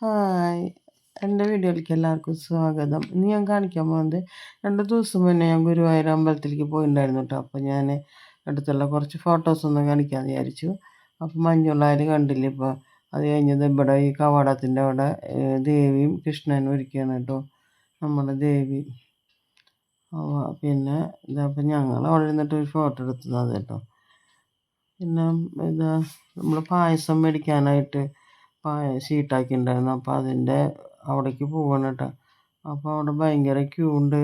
Hi! എൻ്റെ വീഡിയോയിലേക്ക് എല്ലാവർക്കും സ്വാഗതം. ഇന്ന് ഞാൻ കാണിക്കാൻ പോകുന്നത് 2 ദിവസം മുന്നേ ഞാൻ ഗുരുവായൂർ അമ്പലത്തിലേക്ക് പോയിട്ടുണ്ടായിരുന്നു കേട്ടോ. അപ്പോൾ ഞാൻ അടുത്തുള്ള കുറച്ച് ഫോട്ടോസൊന്ന് കാണിക്കാമെന്ന് വിചാരിച്ചു. അപ്പോൾ മഞ്ഞുള്ളാര് കണ്ടില്ലേ ഇപ്പോൾ. അത് കഴിഞ്ഞത് ഇവിടെ ഈ കവാടത്തിൻ്റെ അവിടെ ദേവിയും കൃഷ്ണനും ഇരിക്കുകയാണ് കേട്ടോ. നമ്മുടെ ദേവി. പിന്നെ ഇതപ്പോൾ ഞങ്ങൾ അവിടെ ഇരുന്നിട്ട് ഒരു ഫോട്ടോ എടുത്തതാണ് കേട്ടോ. പിന്നെ ഇതാ നമ്മൾ പായസം മേടിക്കാനായിട്ട് ഷീട്ടാക്കിയിട്ടുണ്ടായിരുന്നു. അപ്പോൾ അതിൻ്റെ അവിടേക്ക് പോവാണ് കേട്ടോ. അപ്പോൾ അവിടെ ഭയങ്കര ക്യൂ ഉണ്ട്.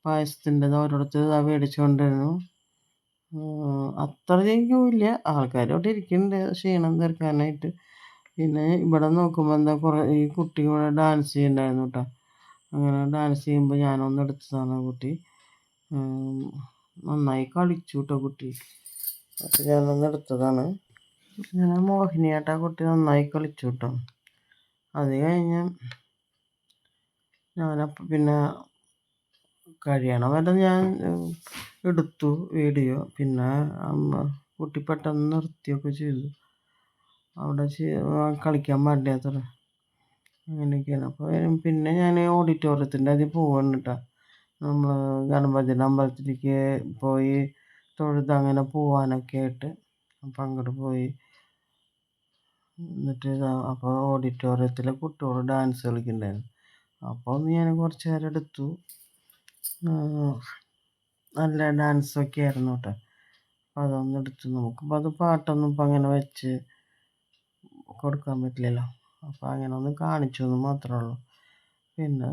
പായസത്തിൻ്റെത് ഓരോരുത്തർ ഇതാ മേടിച്ചുകൊണ്ടിരുന്നു. അത്രയധികം ക്യൂ ഇല്ല. ആൾക്കാർ അവിടെ ഇരിക്കുന്നുണ്ട് ക്ഷീണം തീർക്കാനായിട്ട്. പിന്നെ ഇവിടെ നോക്കുമ്പോൾ എന്താ കുറേ ഈ കുട്ടി ഇവിടെ ഡാൻസ് ചെയ്യുന്നുണ്ടായിരുന്നു കേട്ടോ. അങ്ങനെ ഡാൻസ് ചെയ്യുമ്പോൾ ഞാനൊന്ന് എടുത്തതാണ് കുട്ടി. നന്നായി കളിച്ചു കേട്ടോ കുട്ടി. അപ്പോൾ ഞാനൊന്ന് എടുത്തതാണ്. ഞാൻ മോഹിനിയാട്ടം കുട്ടി നന്നായി കളിച്ചു കേട്ടോ. അത് കഴിഞ്ഞ് ഞാനപ്പോൾ പിന്നെ കഴിയണ വരെ ഞാൻ എടുത്തു വീഡിയോ. പിന്നെ കുട്ടി പെട്ടെന്ന് നിർത്തിയൊക്കെ ചെയ്തു. അവിടെ കളിക്കാൻ പാടില്ലാത്ര അങ്ങനെയൊക്കെയാണ്. അപ്പോൾ പിന്നെ ഞാൻ ഓഡിറ്റോറിയത്തിൻ്റെ അതിൽ പോവാണ് കേട്ടോ. നമ്മൾ ഗണപതിയുടെ അമ്പലത്തിലേക്ക് പോയി തൊഴുത് അങ്ങനെ പോവാനൊക്കെ ആയിട്ട്. അപ്പം അങ്ങോട്ട് പോയി. എന്നിട്ട് അപ്പോൾ ഓഡിറ്റോറിയത്തിലെ കുട്ടികൾ ഡാൻസ് കളിക്കുന്നുണ്ടായിരുന്നു. അപ്പോൾ ഒന്ന് ഞാൻ കുറച്ച് നേരം എടുത്തു. നല്ല ഡാൻസൊക്കെ ആയിരുന്നു കേട്ടോ. അപ്പോൾ അതൊന്നും എടുത്തു. നമുക്കിപ്പോൾ അത് പാട്ടൊന്നും ഇപ്പം അങ്ങനെ വെച്ച് കൊടുക്കാൻ പറ്റില്ലല്ലോ. അപ്പോൾ അങ്ങനെ ഒന്ന് കാണിച്ചു എന്ന് മാത്രമേ ഉള്ളൂ. പിന്നെ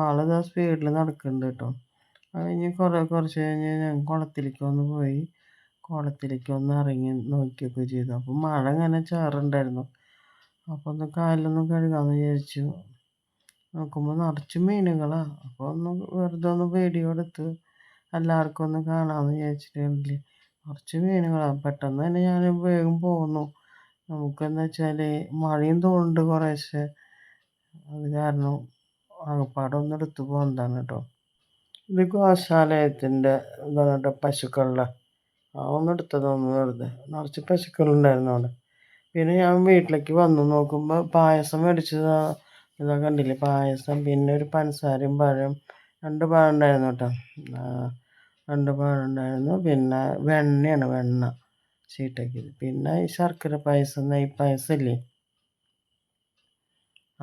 ആളിതാ സ്പീഡിൽ നടക്കുന്നുണ്ട് കേട്ടോ. അത് കഴിഞ്ഞ് കുറച്ച് കഴിഞ്ഞ് ഞാൻ കുളത്തിലേക്ക് ഒന്ന് പോയി. കുളത്തിലേക്ക് ഒന്ന് ഇറങ്ങി നോക്കിയൊക്കെ ചെയ്തു. അപ്പോൾ മഴ ഇങ്ങനെ ചാറുണ്ടായിരുന്നു. അപ്പോൾ ഒന്ന് കാലിലൊന്ന് കഴുകാമെന്ന് വിചാരിച്ചു. നോക്കുമ്പോൾ നിറച്ച് മീനുകളാണ്. അപ്പോൾ ഒന്ന് വെറുതെ ഒന്ന് വീഡിയോ എടുത്ത് എല്ലാവർക്കും ഒന്ന് കാണാമെന്ന് വിചാരിച്ചിട്ടുണ്ടെങ്കിൽ കുറച്ച് മീനുകളാണ്. പെട്ടെന്ന് തന്നെ ഞാൻ വേഗം പോന്നു. നമുക്കെന്ന് വെച്ചാൽ മഴയും തോന്നുന്നുണ്ട് കുറേശ്ശെ. അത് കാരണം ആകപ്പാടെ ഒന്ന് എടുത്ത് പോകുന്നതാണ് കേട്ടോ. ഇത് ഗോശാലയത്തിൻ്റെ ഇതാണ് കേട്ടോ, പശുക്കളുടെ. ഒന്ന് എടുത്തതൊന്ന് വെറുതെ നിറച്ച് പശുക്കളുണ്ടായിരുന്നു അവിടെ. പിന്നെ ഞാൻ വീട്ടിലേക്ക് വന്നു നോക്കുമ്പോൾ പായസം മേടിച്ചത് ഇതാ കണ്ടില്ലേ, പായസം. പിന്നെ ഒരു പഞ്ചസാരയും പഴം 2 പഴം ഉണ്ടായിരുന്നു കേട്ടോ. 2 പഴം ഉണ്ടായിരുന്നു. പിന്നെ വെണ്ണ ഷീട്ടാക്കിയത്. പിന്നെ ഈ ശർക്കര പായസം, നെയ്യ് പായസം ഇല്ലേ,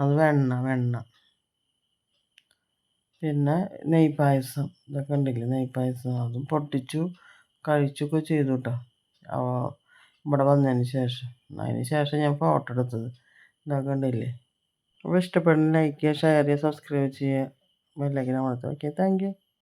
അത് വെണ്ണ. പിന്നെ നെയ്യ് പായസം ഇതൊക്കെ ഉണ്ടല്ലേ, നെയ്യ് പായസം അതും പൊട്ടിച്ചു കഴിച്ചൊക്കെ ചെയ്തു കേട്ടോ. ഇവിടെ വന്നതിന് ശേഷം. അതിന് ശേഷം ഞാൻ ഫോട്ടോ എടുത്തത് ഇതൊക്കെ ഉണ്ടല്ലേ. അപ്പോൾ ഇഷ്ടപ്പെടുന്ന ലൈക്ക് ചെയ്യുക, ഷെയർ ചെയ്യുക, സബ്സ്ക്രൈബ് ചെയ്യുക, ബെല്ലൈക്കൻ അമർത്തുക. Okay, thank you.